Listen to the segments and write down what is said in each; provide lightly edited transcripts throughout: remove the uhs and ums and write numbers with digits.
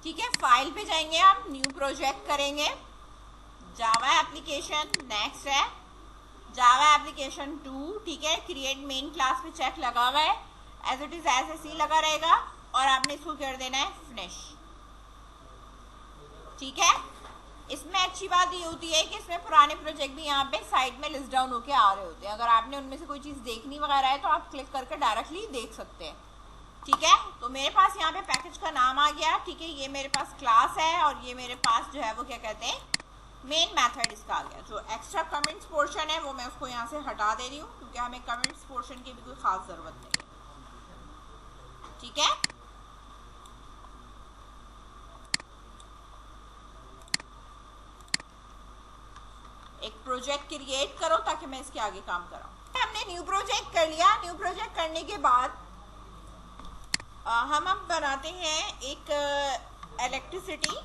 ठीक है, फाइल पे जाएंगे, हम न्यू प्रोजेक्ट करेंगे, जावा एप्लीकेशन, नेक्स्ट है जावा एप्लीकेशन 2, ठीक है। क्रिएट मेन क्लास पे चेक लगा हुआ है, एज इट इज एज सी लगा रहेगा, और आपने इसको कर देना है फिनिश, ठीक है। इसमें अच्छी बात ये होती है कि इसमें पुराने प्रोजेक्ट भी यहाँ पे साइड में लिस्ट डाउन होके आ रहे होते हैं। अगर आपने उनमें से कोई चीज़ देखनी वगैरह है तो आप क्लिक करके डायरेक्टली देख सकते हैं, ठीक है। तो मेरे पास यहाँ पे पैकेज का नाम आ गया, ठीक है। ये मेरे पास क्लास है और ये मेरे पास जो है वो क्या कहते हैं, मेन मेथड इसका आ गया। जो एक्स्ट्रा कमेंट्स पोर्शन है वो मैं उसको यहाँ से हटा दे रही हूँ, क्योंकि हमें कमेंट्स पोर्शन की भी कोई खास जरूरत नहीं है, ठीक है। एक प्रोजेक्ट क्रिएट करो ताकि मैं इसके आगे काम कराऊं। हमने न्यू प्रोजेक्ट कर लिया। न्यू प्रोजेक्ट करने के बाद हम अब बनाते हैं एक इलेक्ट्रिसिटी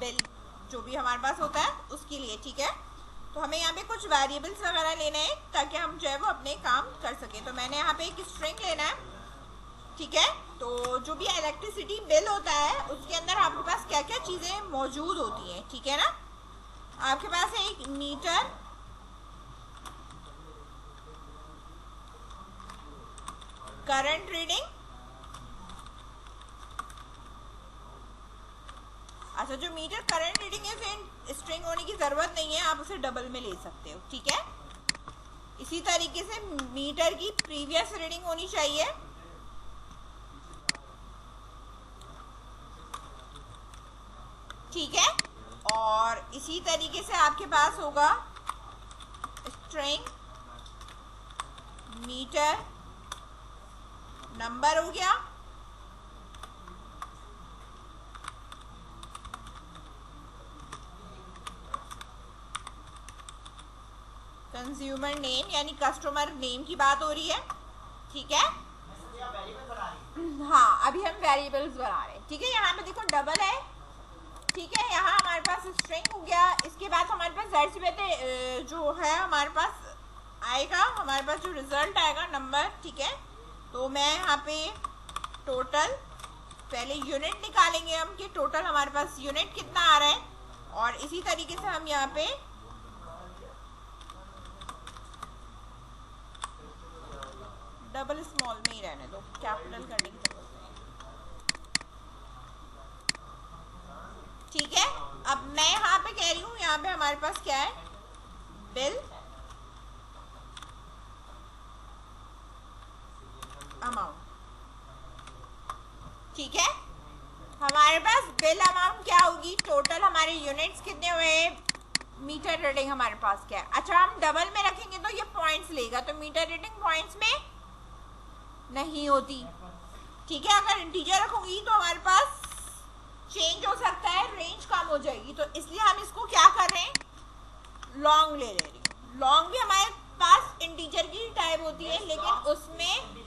बिल, जो भी हमारे पास होता है उसके लिए, ठीक है। तो हमें यहाँ पे कुछ वेरिएबल्स वगैरह लेना है ताकि हम जो है वो अपने काम कर सकें। तो मैंने यहाँ पे एक स्ट्रिंग लेना है, ठीक है। तो जो भी इलेक्ट्रिसिटी बिल होता है उसके अंदर आपके पास क्या क्या चीज़ें मौजूद होती हैं, ठीक है ना। आपके पास है एक मीटर, करंट रीडिंग, अच्छा जो मीटर करंट रीडिंग है उसे स्ट्रिंग होने की जरूरत नहीं है, आप उसे डबल में ले सकते हो, ठीक है। इसी तरीके से मीटर की प्रीवियस रीडिंग होनी चाहिए, ठीक है। और इसी तरीके से आपके पास होगा स्ट्रिंग मीटर नंबर हो गया, कंज्यूमर नेम यानी कस्टमर नेम की बात हो रही है, ठीक है। हाँ अभी हम वेरिएबल्स बना रहे हैं, ठीक है। यहाँ पे देखो डबल है, ठीक है। यहाँ हमारे पास स्ट्रिंग हो गया। इसके बाद हमारे पास जाहिर सी बात है जो है हमारे पास आएगा, हमारे पास जो रिजल्ट आएगा नंबर, ठीक है। तो मैं यहाँ पे टोटल पहले यूनिट निकालेंगे हम कि टोटल हमारे पास यूनिट कितना आ रहा है, और इसी तरीके से हम यहाँ पे डबल स्मॉल में ही रहने दो, कैपिटल करने की जरूरत नहीं है, ठीक है। अब मैं यहाँ पे कह रही हूँ, यहाँ पे हमारे पास क्या है, बिल अमाउंट, ठीक है। हमारे पास बिल अमाउंट क्या होगी, टोटल हमारे यूनिट्स कितने हुए, मीटर रीडिंग हमारे पास क्या है। अच्छा हम डबल में रखेंगे तो ये पॉइंट्स लेगा, तो मीटर रीडिंग पॉइंट्स में नहीं होती, ठीक है। अगर इंटीजर रखूंगी तो हमारे पास चेंज हो सकता है, रेंज कम हो जाएगी, तो इसलिए हम इसको क्या कर रहे हैं, लॉन्ग ले रही हूँ। लॉन्ग भी हमारे पास इंटीजर की टाइप होती है, लेकिन उसमें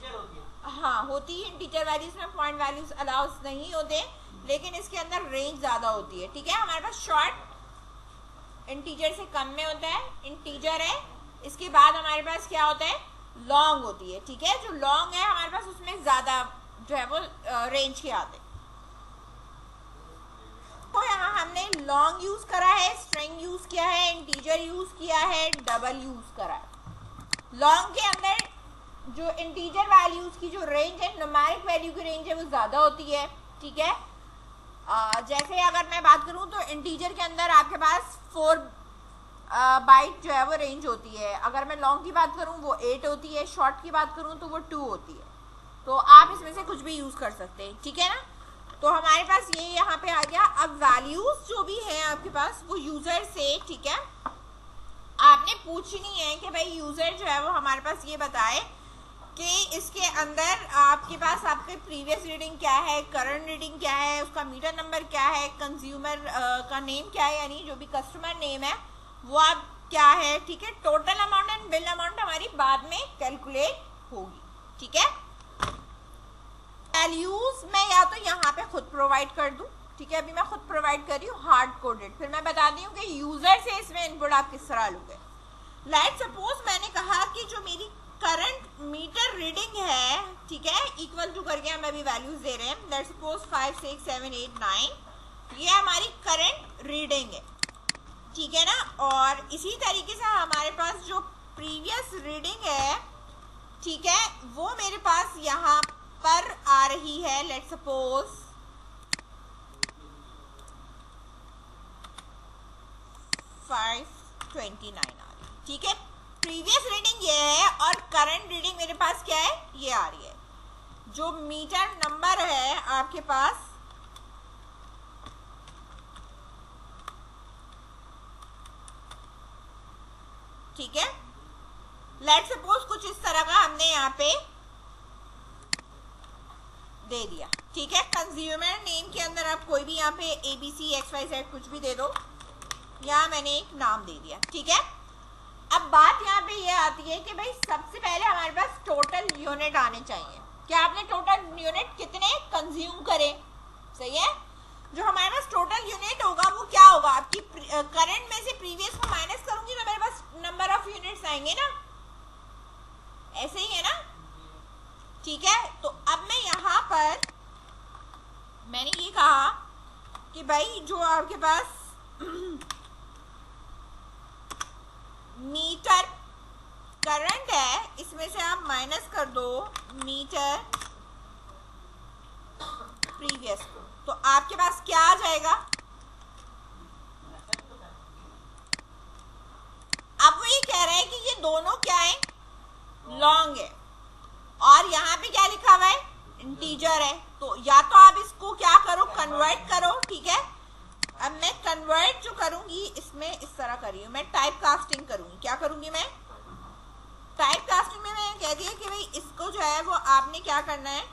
हाँ होती है इंटीजर वैल्यूज में, पॉइंट वैल्यूज अलाउड नहीं होते, लेकिन इसके अंदर रेंज ज्यादा होती है, ठीक है। हमारे पास शॉर्ट इंटीजर से कम में होता है, इंटीजर है। इसके बाद हमारे पास क्या होता है, लॉन्ग होती है, ठीक है। जो लॉन्ग है हमारे पास उसमें ज्यादा जो है वो रेंज के आते हैं। तो यहाँ हमने लॉन्ग यूज करा है, स्ट्रिंग यूज किया है, इंटीजर यूज किया है, डबल यूज करा है। लॉन्ग के अंदर जो इंटीजर वैल्यूज की जो रेंज है, न्यूमेरिक वैल्यू की रेंज है वो ज्यादा होती है, ठीक है। जैसे अगर मैं बात करूं तो इंटीजर के अंदर आपके पास 4 बाइट जो है वो रेंज होती है। अगर मैं लॉन्ग की बात करूं वो 8 होती है, शॉर्ट की बात करूं तो वो 2 होती है। तो आप इसमें से कुछ भी यूज कर सकते हैं, ठीक है ना। तो हमारे पास ये यहाँ पे आ गया। अब वैल्यूज जो भी है आपके पास वो यूजर से, ठीक है, आपने पूछनी है कि भाई यूजर जो है वो हमारे पास ये बताए कि इसके अंदर आपके पास आपके प्रीवियस रीडिंग क्या है, करंट रीडिंग क्या है, उसका मीटर नंबर क्या है, कंज्यूमर का नेम क्या है, यानी जो भी कस्टमर नेम है वो आप क्या है, ठीक है। Total amount and bill amount हमारी बाद में कैलकुलेट होगी, ठीक है। वैल्यूज मैं या तो यहाँ पे खुद प्रोवाइड कर दूं, ठीक है। अभी मैं खुद प्रोवाइड कर रही हूँ हार्ड कोडेड, फिर मैं बता दी हूँ कि यूजर से इसमें इनपुट आप किस तरह लोगे। लेट्स सपोज मैंने कहा कि जो मेरी करंट मीटर रीडिंग है, ठीक है, इक्वल टू करके हम अभी वैल्यूज दे रहे हैं, लेट्स सपोज 5 6 7 8 9, ये हमारी करंट रीडिंग है, ठीक है ना। और इसी तरीके से हमारे पास जो प्रीवियस रीडिंग है, ठीक है, वो मेरे पास यहाँ पर आ रही है, लेट्स सपोज 529 आ रही है, ठीक है। प्रीवियस रीडिंग ये है और करंट रीडिंग मेरे पास क्या है, ये आ रही है। जो मीटर नंबर है आपके पास, ठीक है, लेट्स सपोज कुछ इस तरह का हमने यहाँ पे दे दिया, ठीक है। कंज्यूमर नेम के अंदर आप कोई भी यहाँ पे ABC XYZ कुछ भी दे दो, यहाँ मैंने एक नाम दे दिया, ठीक है। अब बात यहाँ पे ये आती है कि भाई सबसे पहले हमारे पास टोटल यूनिट आने चाहिए। क्या आपने टोटल यूनिट कितने कंज्यूम करे, सही है। जो हमारे पास टोटल यूनिट होगा वो क्या होगा, आपकी करंट में से प्रीवियस को माइनस करूंगी तो मेरे पास नंबर ऑफ यूनिट्स आएंगे ना, ऐसे ही है ना, ठीक है। तो अब मैं यहाँ पर मैंने ये कहा कि भाई जो आपके पास मीटर करंट है, इसमें से आप माइनस कर दो मीटर प्रीवियस को, तो आपके पास क्या आ जाएगा। अब वो ये कह रहा है कि ये दोनों क्या है, लॉन्ग है, और यहाँ पे क्या लिखा हुआ है, इंटीजर है। तो या तो आप इसको क्या करो, कन्वर्ट करो, ठीक है। अब मैं कन्वर्ट जो करूंगी इसमें इस तरह कर रही हूँ, मैं टाइप कास्टिंग करूंगी। क्या करूंगी मैं, टाइप कास्टिंग में मैंने कह दिया कि भाई इसको जो है वो आपने क्या करना है,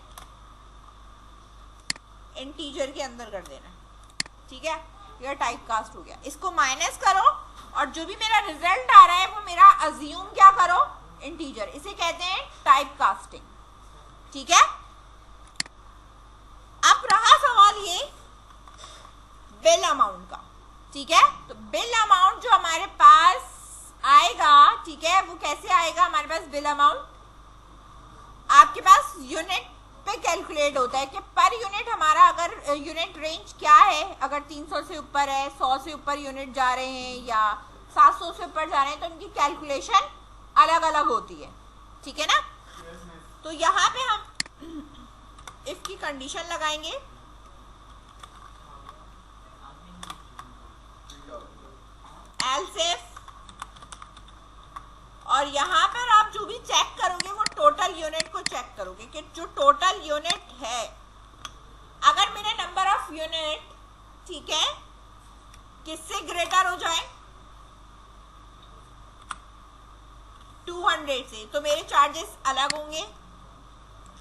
इंटीजर के अंदर कर देना, ठीक है। ये टाइप कास्ट हो गया, इसको माइनस करो और जो भी मेरा रिजल्ट आ रहा है वो मेरा अज्यूम क्या करो, इंटीजर। इसे कहते हैं टाइप कास्टिंग, ठीक है। अब रहा सवाल ये बिल अमाउंट का, ठीक है। तो बिल अमाउंट जो हमारे पास आएगा, ठीक है, वो कैसे आएगा हमारे पास बिल अमाउंट, आपके पास यूनिट पे कैलकुलेट होता है कि पर यूनिट हमारा अगर यूनिट रेंज क्या है, अगर 300 से ऊपर है, 100 से ऊपर यूनिट जा रहे हैं या 700 से ऊपर जा रहे हैं, तो उनकी कैलकुलेशन अलग अलग होती है, ठीक है ना। तो यहाँ पे हम इफ की कंडीशन लगाएंगे, एल्स इफ, और यहाँ पर आप जो भी चेक करोगे वो टोटल यूनिट को चेक करोगे कि जो टोटल यूनिट है, अगर मेरे नंबर ऑफ यूनिट, ठीक है, किससे ग्रेटर हो जाए, 200 से, तो मेरे चार्जेस अलग होंगे,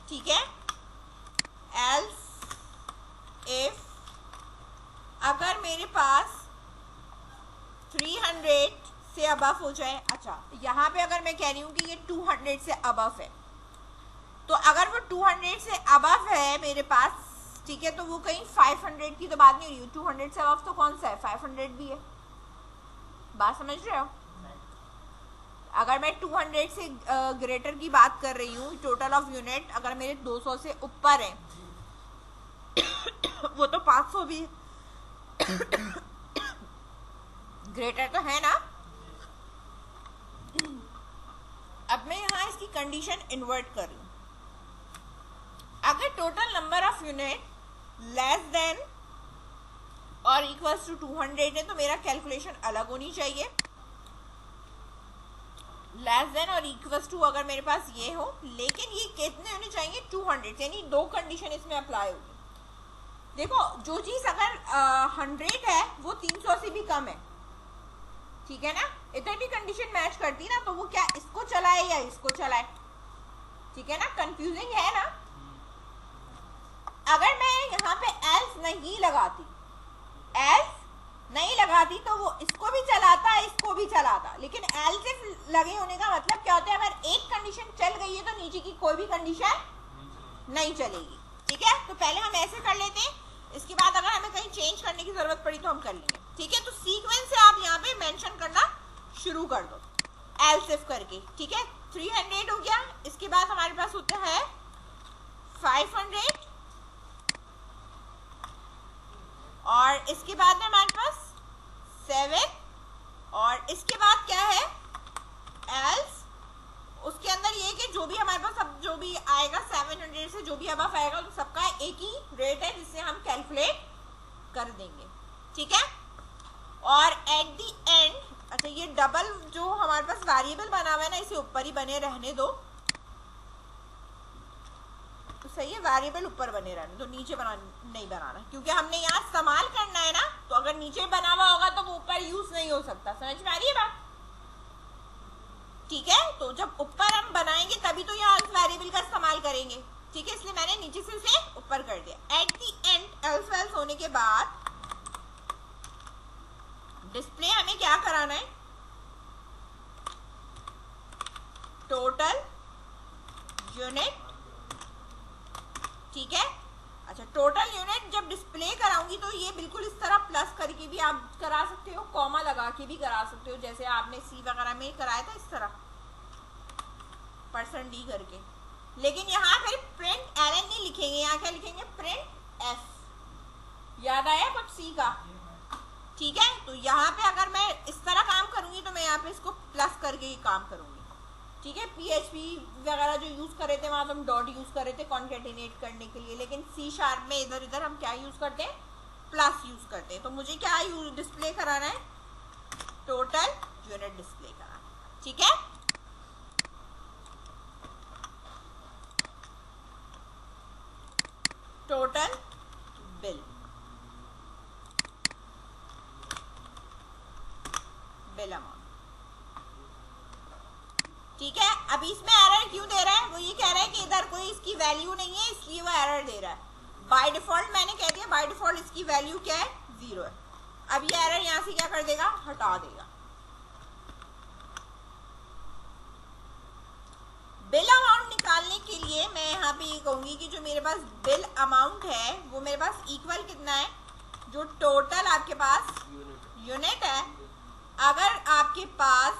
ठीक है। एल्स इफ अगर मेरे पास 300 से अबव हो जाए, अच्छा यहाँ पे अगर मैं कह रही हूँ कि ये 200 से अबव है, तो अगर वो 200 से अबव है मेरे पास, ठीक है, तो वो कहीं 500 की तो बात नहीं हो रही, 200 से अबव तो कौन सा है, 500 भी है, बात समझ रहे हो। अगर मैं 200 से ग्रेटर की बात कर रही हूँ, टोटल ऑफ यूनिट अगर मेरे 200 से ऊपर है वो तो 500 भी ग्रेटर तो है ना। अब मैं यहाँ इसकी कंडीशन इन्वर्ट कर रही हूँ, अगर total number of unit less than और इक्वल्स टू 200 है तो मेरा कैलकुलेशन अलग होनी चाहिए। लेस देन और इक्वल्स टू अगर मेरे पास ये हो, लेकिन ये कितने होने चाहिए, 200, यानी दो कंडीशन इसमें अप्लाई होगी। देखो जो चीज अगर 100 है वो 300 से भी कम है, ठीक है ना, इतनी कंडीशन मैच करती ना, तो वो क्या इसको चलाए या इसको चलाए, ठीक है ना, कंफ्यूजिंग है ना। अगर मैं यहाँ पे एल्स नहीं लगाती, एल्स नहीं लगाती तो वो इसको भी चलाता, इसको भी चलाता, लेकिन एल्स लगे होने का मतलब क्या होता है, अगर एक कंडीशन चल गई है तो नीचे की कोई भी कंडीशन नहीं चलेगी, ठीक है। तो पहले हम ऐसे कर लेते हैं, इसके बाद अगर हमें कहीं चेंज करने की जरूरत पड़ी तो हम कर लेंगे, ठीक है। तो सीक्वेंस से आप यहाँ पे मेंशन करना शुरू कर दो एल्स इफ करके, ठीक है। 300 हो गया। इसके बाद हमारे पास होता है 500 और इसके बाद में हमारे पास 7 और इसके बाद क्या है एल्स। उसके अंदर ये कि जो भी हमारे पास अब जो भी आएगा 700 से जो भी अब आएगा तो सबका एक ही रेट है जिससे हम कैलकुलेट कर देंगे, ठीक है। और एट द एंड, अच्छा ये डबल जो हमारे पास वेरिएबल बना हुआ है ना, इसे ऊपर ही बने रहने दो तो सही है। वेरिएबल ऊपर बने रहने दो, नीचे नहीं बनाना, क्योंकि हमने यहाँ इस्तेमाल करना है ना, तो अगर नीचे बना हुआ होगा तो वो ऊपर यूज नहीं हो सकता। समझ में आ रही है बात, ठीक है। तो जब ऊपर हम बनाएंगे तभी तो यहाँ वेरिएबल का इस्तेमाल करेंगे, ठीक है। इसलिए मैंने नीचे से उसे ऊपर कर दिया। एट द एंड एल्स वेल्स होने के बाद डिस्प्ले हमें क्या कराना है, टोटल यूनिट, ठीक है। अच्छा टोटल यूनिट जब डिस्प्ले कराऊंगी तो ये बिल्कुल इस तरह प्लस करके भी आप करा सकते हो, कॉमा लगा के भी करा सकते हो, जैसे आपने सी वगैरह में कराया था इस तरह %d करके। लेकिन यहाँ फिर प्रिंट एलएन नहीं लिखेंगे, यहाँ क्या लिखेंगे, प्रिंट एफ। याद आया कुछ सी का, ठीक है। तो यहाँ पे अगर मैं इस तरह काम करूंगी तो मैं यहाँ पे इसको प्लस करके ही काम करूंगी, ठीक है। PHP वगैरह जो यूज कर रहे थे वहां तो हम डॉट यूज कर रहे थे कॉन्केटिनेट करने के लिए, लेकिन C# में इधर इधर हम क्या यूज करते हैं, प्लस यूज करते हैं। तो मुझे क्या डिस्प्ले कराना है, टोटल यूनिट डिस्प्ले कराना, ठीक है। टोटल बिल अमाउंट, ठीक है। अभी इसमें एरर क्यों दे रहा है, वो ये कह रहा है कि इधर कोई इसकी वैल्यू नहीं है इसलिए वो एरर दे रहा है। बाय डिफॉल्ट मैंने कह दिया बाय डिफॉल्ट इसकी वैल्यू क्या है, 0 है। अब ये एरर यहां से क्या कर देगा, हटा देगा। बिल अमाउंट निकालने के लिए मैं यहाँ पे ये कहूंगी कि जो मेरे पास बिल अमाउंट है वो मेरे पास इक्वल कितना है, जो टोटल आपके पास यूनिट है। अगर आपके पास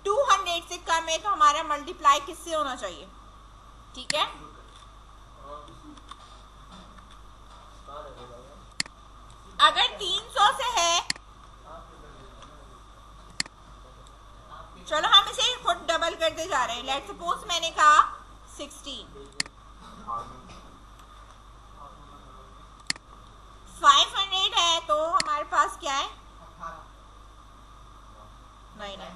200 से कम है तो हमारा मल्टीप्लाई किससे होना चाहिए, ठीक है। अगर 300 से है, चलो हम इसे खुद डबल करते जा रहे हैं। लेट्स सपोज मैंने कहा 16, 500 है तो हमारे पास क्या है, 9 है।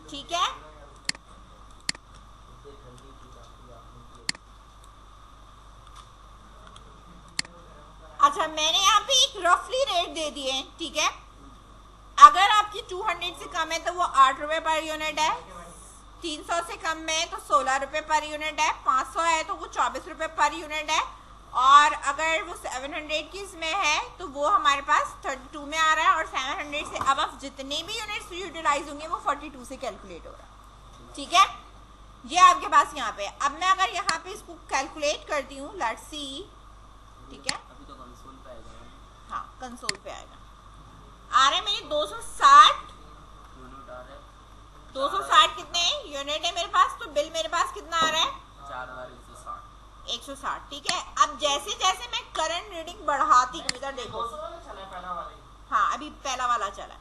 ठीक है, अच्छा मैंने यहाँ पे एक रफली रेट दे दिए, ठीक है। अगर आपकी 200 से कम है तो वो 8 रुपए पर यूनिट है, 300 से कम में है तो 16 रुपए पर यूनिट है, 500 है तो वो 24 रुपए पर यूनिट है, और अगर वो 700 की इसमें है तो वो हमारे पास 32 में आ रहा है, और 700 से अब जितने भी यूनिट्स यूटिलाइज होंगे वो 42 से कैलकुलेट हो रहा है, ठीक है। ये आपके पास यहाँ पे। अब मैं अगर यहाँ पे इसको कैलकुलेट करती हूँ, लेट्स सी, ठीक है। अभी तो कंसोल पे आएगा। हाँ कंसोल पे आएगा, आ रहे मेरे 260 यूनिट आ रहे हैं, 260 कितने यूनिट है मेरे पास, तो बिल मेरे पास कितना आ रहा है, 160, ठीक है। अब जैसे जैसे मैं करंट रीडिंग बढ़ाती हूँ, इधर देखो, हाँ अभी पहला वाला चला,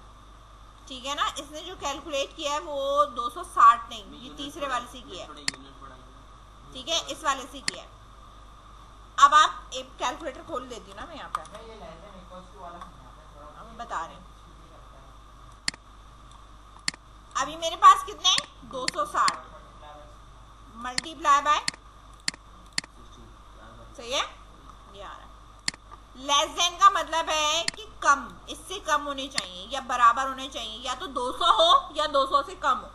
ठीक है ना। इसने जो कैलकुलेट किया है वो 260 नहीं, ये तीसरे वाले से किया है, ठीक है, इस वाले से किया है। अब आप एक कैलकुलेटर खोल देती हूँ ना मैं यहाँ पे, हम बता रहे हैं। अभी मेरे पास कितने, 260 मल्टीप्लाई बाय, सही है, ये आ रहा है। लेस देन का मतलब है कि कम, इससे कम होने चाहिए या बराबर होने चाहिए, या तो 200 हो या 200 से कम हो,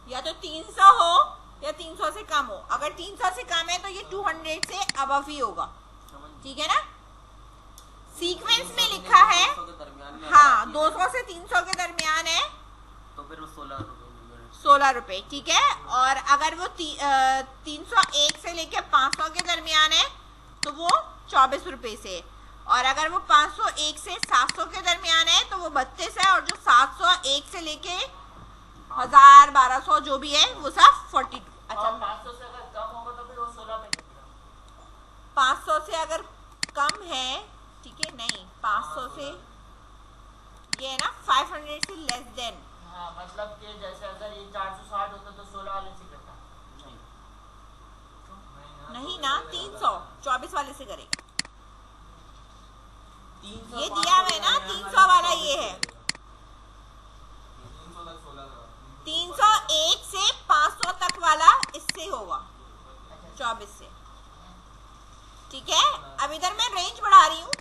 या तो 300 हो या 300 से कम हो। अगर 300 से कम है तो ये 200 से अबव ही होगा, ठीक है ना। सीक्वेंस में लिखा है, हाँ 200 से 300 के दरमियान है तो फिर वो 16 रुपए, ठीक है। और अगर वो 301 से लेके 500 के दरमियान है तो वो 24 रुपए से, और अगर वो 501 से 700 के दरमियान है तो वो 32 है, और जो 701 से लेके 1000 1200 जो भी है वो सब 42। अच्छा, 500 से अगर कम होगा तो फिर वो 16 पे कितना? 500 से अगर कम है, ठीक है, नहीं 500 से ये है ना 500 से लेस देन। हाँ, मतलब कि जैसे अगर ये 460 होता तो 16 वाले से करता नहीं ना, 300 24 वाले से करेगा। 300 ये दिया हुआ है ना 300 वाला, ये है 301 से 500 तक वाला इससे होगा 24 से, ठीक है। अब इधर मैं रेंज बढ़ा रही हूँ,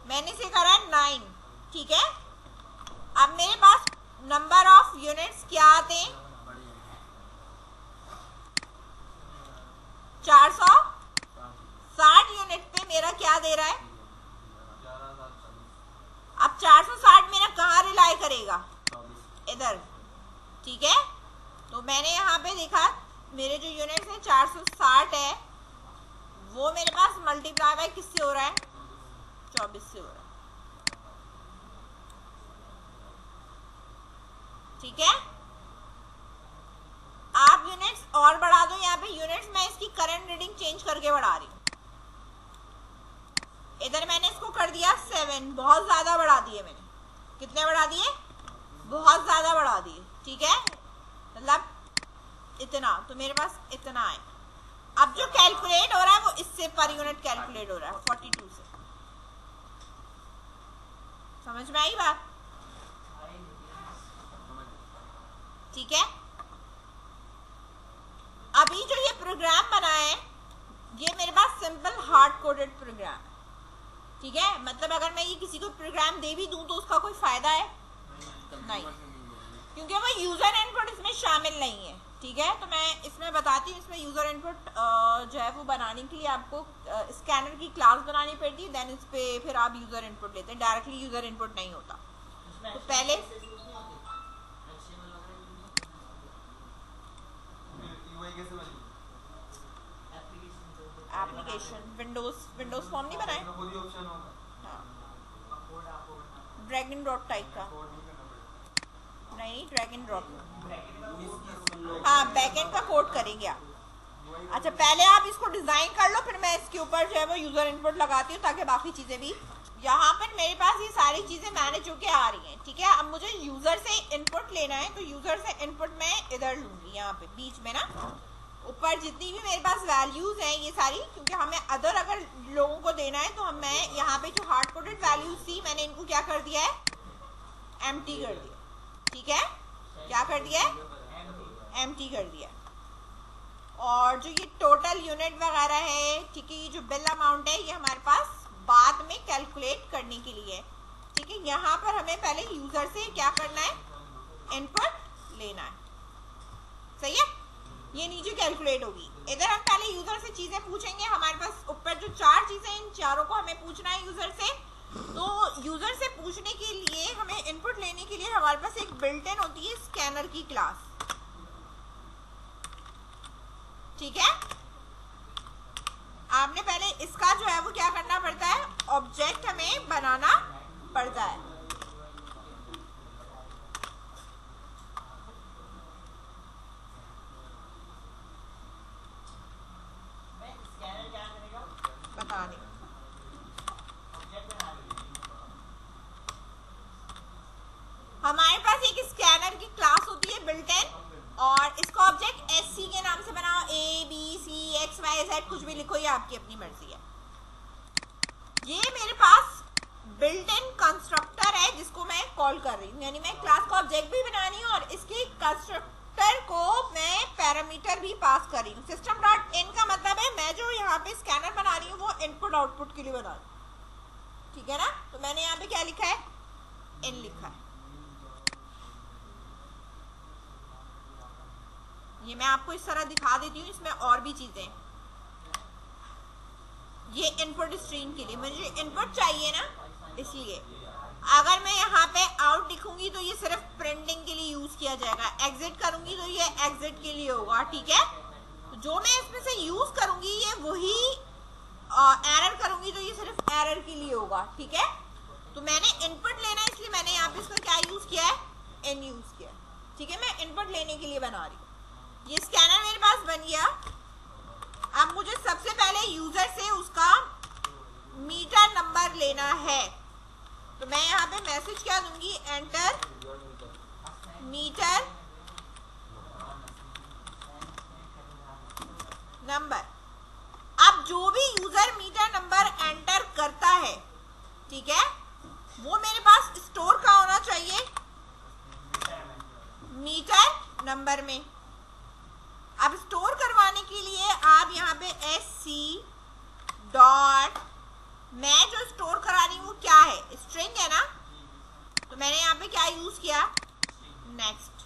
मैंने से करा 9, ठीक है। अब मेरे पास नंबर ऑफ यूनिट्स क्या आते हैं, 460 यूनिट पे मेरा क्या दे रहा है। अब 460 मेरा कहाँ रिलाई करेगा, इधर, ठीक है। तो मैंने यहाँ पे देखा मेरे जो यूनिट्स है 460 है, वो मेरे पास मल्टीप्लाई बाय किससे हो रहा है, 24 से हो रहा है, ठीक है। आप यूनिट्स और बढ़ा दो, यहाँ पे यूनिट्स मैं इसकी करंट रीडिंग चेंज करके बढ़ा रही हूँ। इधर मैंने इसको कर दिया 7, बहुत ज्यादा बढ़ा दिए मैंने, कितने बढ़ा दिए, बहुत ज्यादा बढ़ा दिए, ठीक है, मतलब इतना, तो मेरे पास इतना है। अब जो कैलकुलेट हो रहा है वो इससे पर यूनिट कैलकुलेट हो रहा है 42 से। समझ में आई बात, ठीक है। अभी जो ये प्रोग्राम बना है ये मेरे पास सिंपल हार्ड कोडेड प्रोग्राम है, ठीक है। मतलब अगर मैं ये किसी को प्रोग्राम दे भी दूं तो उसका कोई फायदा है नहीं, क्योंकि वो यूजर इनपुट इसमें शामिल नहीं है, ठीक है। तो मैं इसमें बताती हूँ, इसमें यूजर इनपुट जो है वो बनाने के लिए आपको स्कैनर की क्लास बनानी पड़ती है, देन इस पे फिर आप यूजर इनपुट लेते हैं, डायरेक्टली यूजर इनपुट नहीं होता। तो पहले एप्लीकेशन विंडोज फॉर्म नहीं बनाए, ड्रैग एंड ड्रॉप टाइप का, नहीं ड्रैग एंड ड्रॉप, हाँ बैकएंड का कोड करेंगे आप। अच्छा, पहले आप इसको डिजाइन कर लो, फिर मैं इसके ऊपर जो है वो यूजर इनपुट लगाती हूँ ताकि बाकी चीजें भी। यहाँ पर मेरे पास ये सारी चीजें मैनेज होके आ रही हैं, ठीक है। अब मुझे यूजर से इनपुट लेना है, तो यूजर से इनपुट मैं इधर लूंगी, यहाँ पे बीच में ना, ऊपर जितनी भी मेरे पास वैल्यूज हैं ये सारी, क्योंकि हमें अदर अगर लोगों को देना है तो मैं यहाँ पे जो हार्ड कोडेड वैल्यूज थी मैंने इनको क्या कर दिया है, एम्प्टी कर दिया, ठीक है। क्या कर दिया है, एम्प्टी कर दिया। और जो ये टोटल यूनिट वगैरह है, ठीक है, ये जो बिल अमाउंट है ये हमारे पास बाद में कैलकुलेट करने के लिए है, ठीक है। यहाँ पर हमें पहले यूजर से क्या करना है, इनपुट लेना है, सही है। ये नीचे कैलकुलेट होगी, इधर हम पहले यूजर से चीजें पूछेंगे। हमारे पास ऊपर जो 4 चीजें, इन चारों को हमें पूछना है यूजर से। तो यूजर से पूछने के लिए हमें इनपुट लेने के लिए हमारे पास एक बिल्ट इन होती है स्कैनर की क्लास, ठीक है। आपने पहले इसका जो है वो क्या करना पड़ता है, ऑब्जेक्ट हमें बनाना पड़ता है। बता नहीं, हमारे पास एक स्कैनर की क्लास होती है बिल्ट इन, और इसका ऑब्जेक्ट SC के नाम से बनाओ, ABCXYZ कुछ भी लिखो, ये आपकी अपनी मर्जी है। ये मेरे पास बिल्ट इन कंस्ट्रक्टर है जिसको मैं कॉल कर रही हूँ, यानी मैं क्लास का ऑब्जेक्ट भी बनानी हूँ और इसके कंस्ट्रक्टर को मैं पैरामीटर भी पास कर रही हूँ। सिस्टम डॉट इन का मतलब है मैं जो यहाँ पे स्कैनर बना रही हूँ वो इनपुट आउटपुट के लिए बना रही हूँ, ठीक है ना। तो मैंने यहाँ पे क्या लिखा है, इन लिखा है। ये मैं आपको इस तरह दिखा देती हूँ, इसमें और भी चीजें, ये इनपुट स्ट्रीम के लिए मुझे इनपुट चाहिए ना, इसलिए अगर मैं यहाँ पे आउट लिखूंगी तो ये सिर्फ प्रिंटिंग के लिए यूज किया जाएगा, एग्जिट करूंगी तो ये एग्जिट के लिए होगा, ठीक है। तो जो मैं इसमें से यूज करूंगी ये वही, एरर करूंगी तो ये सिर्फ एरर के लिए होगा, ठीक है। तो मैंने इनपुट लेना है इसलिए मैंने यहाँ पे इसका क्या यूज किया है, एन यूज किया, ठीक है। मैं इनपुट लेने के लिए बना रही हूँ। ये स्कैनर मेरे पास बन गया। अब मुझे सबसे पहले यूजर से उसका मीटर नंबर लेना है, तो मैं यहाँ पे मैसेज क्या दूंगी, एंटर मीटर नंबर। अब जो भी यूजर मीटर नंबर एंटर करता है, ठीक है, वो मेरे पास स्टोर का होना चाहिए मीटर नंबर में। अब स्टोर करवाने के लिए आप यहाँ पे SC डॉट, मैं जो स्टोर करा रही हूँ वो क्या है, स्ट्रिंग है ना, तो मैंने यहाँ पे क्या यूज किया, नेक्स्ट।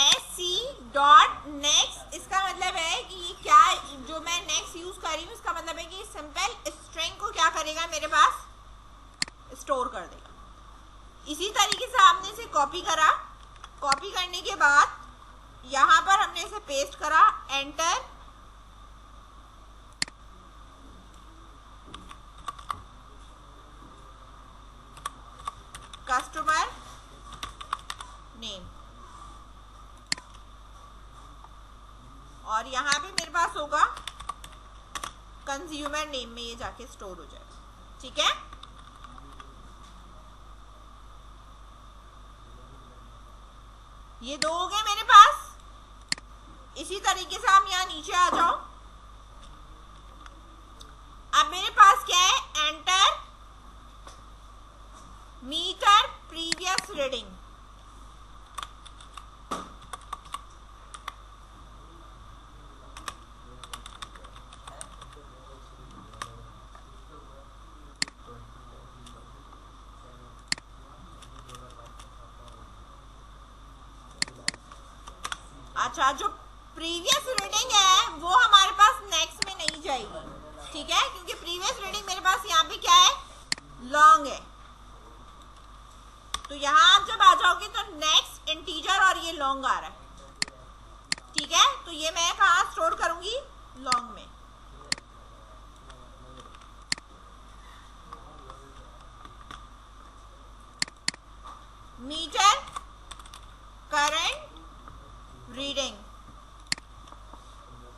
SC डॉट नेक्स्ट, इसका मतलब है कि ये क्या, जो मैं नेक्स्ट यूज कर रही हूँ इसका मतलब है कि सिंपल स्ट्रिंग को क्या करेगा, मेरे पास स्टोर कर देगा। इसी तरीके से आपने इसे कॉपी करा, कॉपी करने के बाद यहां पर हमने इसे पेस्ट करा, एंटर कस्टमर नेम, और यहां पे मेरे पास होगा कंज्यूमर नेम में ये जाके स्टोर हो जाएगा, ठीक है। ये दो हो गए मेरे पास। इसी तरीके से हम यहाँ नीचे आ जाओ। अब मेरे पास क्या है, एंटर मीटर प्रीवियस रीडिंग। अच्छा, जो प्रीवियस रीडिंग है वो हमारे पास नेक्स्ट में नहीं जाएगी, ठीक है, क्योंकि प्रीवियस रीडिंग मेरे पास यहाँ पे क्या है, लॉन्ग है। तो यहाँ आप जब आ जाओगे तो नेक्स्ट इंटीजर और ये लॉन्ग आ रहा है, ठीक है। तो ये मैं कहाँ स्टोर करूंगी, लॉन्ग में। मीटर करंट रीडिंग,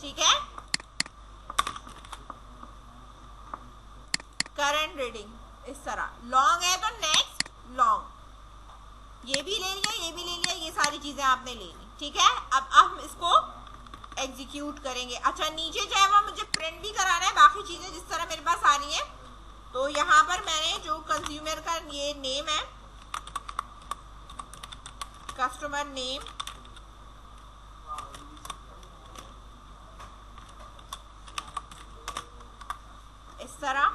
ठीक है, करंट रीडिंग। इस तरह लॉन्ग है तो नेक्स्ट लॉन्ग, ये भी ले लिया, ये भी ले लिया, ये सारी चीजें आपने ले ली, ठीक है। अब हम इसको एग्जीक्यूट करेंगे। अच्छा, नीचे जो है वो मुझे प्रिंट भी कराना है बाकी चीजें जिस तरह मेरे पास आ रही है। तो यहाँ पर मैंने जो कंज्यूमर का ये नेम है, कस्टमर नेम, इस तरह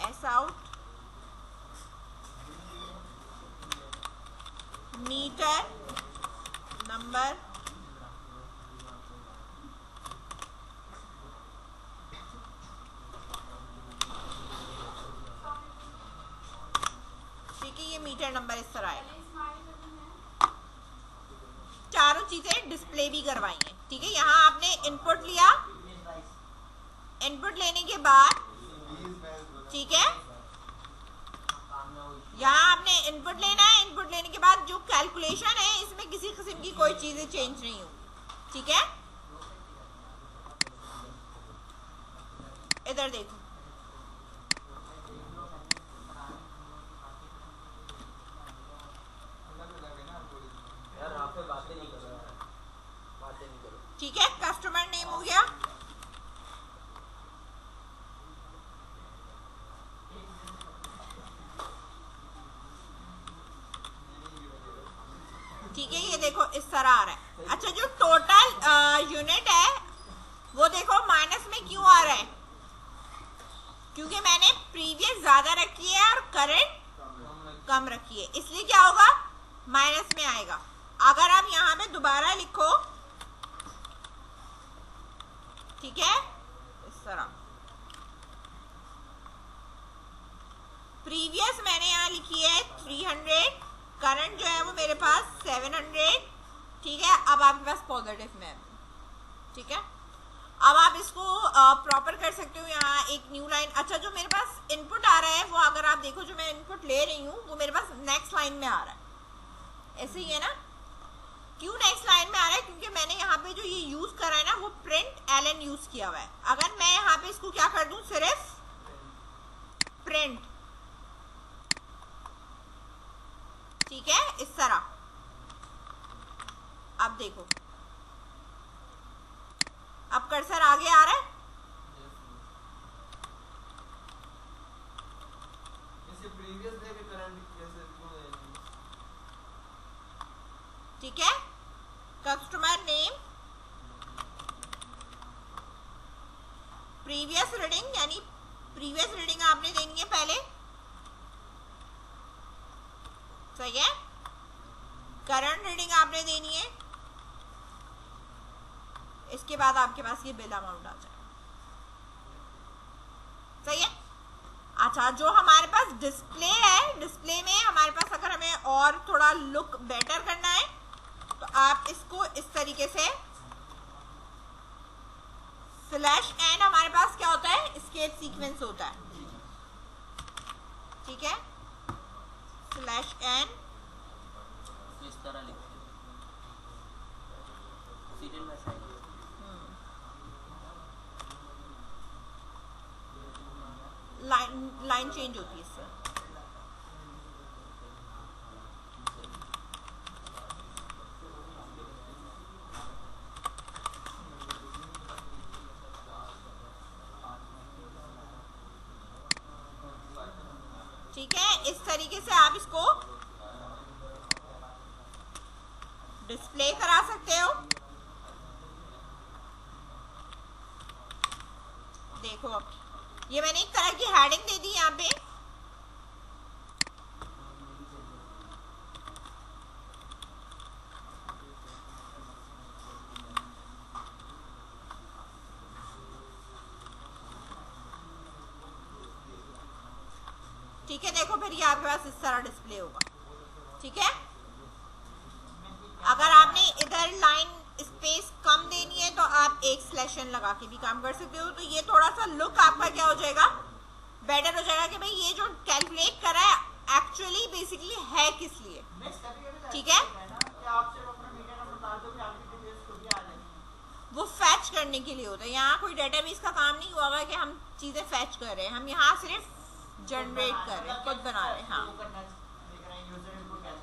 एस आउट मीटर नंबर, ठीक है, ये मीटर नंबर इस तरह आएगा। चारों चीजें डिस्प्ले भी करवाई हैं, ठीक है। यहाँ आपने इनपुट लिया, इनपुट लेने के बाद, ठीक है, यहाँ आपने इनपुट लेना है। इनपुट लेने के बाद जो कैलकुलेशन है इसमें किसी किस्म की कोई चीजें चेंज नहीं होगी, ठीक है। इधर देखो, ठीक है, कस्टमर नेम हो गया, ठीक है। ये देखो इस तरह आ रहा है। अच्छा, जो टोटल यूनिट है वो देखो माइनस में क्यों आ रहा है, क्योंकि मैंने प्रीवियस ठीक है, इस तरह। प्रीवियस मैंने यहाँ लिखी है 300, करंट जो है वो मेरे पास 700, ठीक है। अब आपके पास पॉजिटिव में है, ठीक है। अब आप इसको प्रॉपर कर सकते हो। यहाँ एक न्यू लाइन, अच्छा जो मेरे पास इनपुट आ रहा है वो अगर आप देखो, जो मैं इनपुट ले रही हूँ वो मेरे पास नेक्स्ट लाइन में आ रहा है, ऐसे ही है ना। क्यों नेक्स्ट लाइन में आ रहा है? क्योंकि मैंने यहाँ पे जो ये यूज करा है ना वो प्रिंट एलन यूज किया हुआ है। अगर मैं यहाँ पे इसको क्या कर दूं, सिर्फ प्रिंट, ठीक है, इस तरह। अब देखो, अब कर्सर आगे आ रहा है, ठीक है। कस्टमर नेम, प्रीवियस रीडिंग, यानी प्रीवियस रीडिंग आपने देनी है पहले, सही है। करंट रीडिंग आपने देनी है, इसके बाद आपके पास ये बिल अमाउंट आ जाए, सही है। अच्छा, जो हमारे पास डिस्प्ले है, डिस्प्ले में हमारे पास अगर हमें और थोड़ा लुक बेटर करना है तो आप इसको इस तरीके से /n, हमारे पास क्या होता है, एस्केप सीक्वेंस होता है, ठीक है। /n इस तरह लिखते हैं, सीरियल में साइड लाइन चेंज होती है इससे। ठीक है, इस तरीके से आप इसको डिस्प्ले करा सकते हो। देखो, अब ये मैंने एक तरह की हेडिंग दे दी यहाँ पे, ठीक है। देखो, फिर ये आपके पास इस तरह डिस्प्ले होगा, ठीक है। अगर आपने इधर लाइन स्पेस कम देनी है तो आप एक /n लगा के भी काम कर सकते हो। तो ये थोड़ा सा लुक आपका क्या हो जाएगा, बेटर हो जाएगा कि भाई ये जो कैलकुलेट करा है एक्चुअली बेसिकली है किस लिए, ठीक है। वो फैच करने के लिए होता है, यहाँ कोई डेटाबेस का काम नहीं हुआ कि हम चीजें फैच कर रहे हैं, हम यहाँ सिर्फ जनरेट कर रहे हैं, खुद बना रहे हैं, हाँ।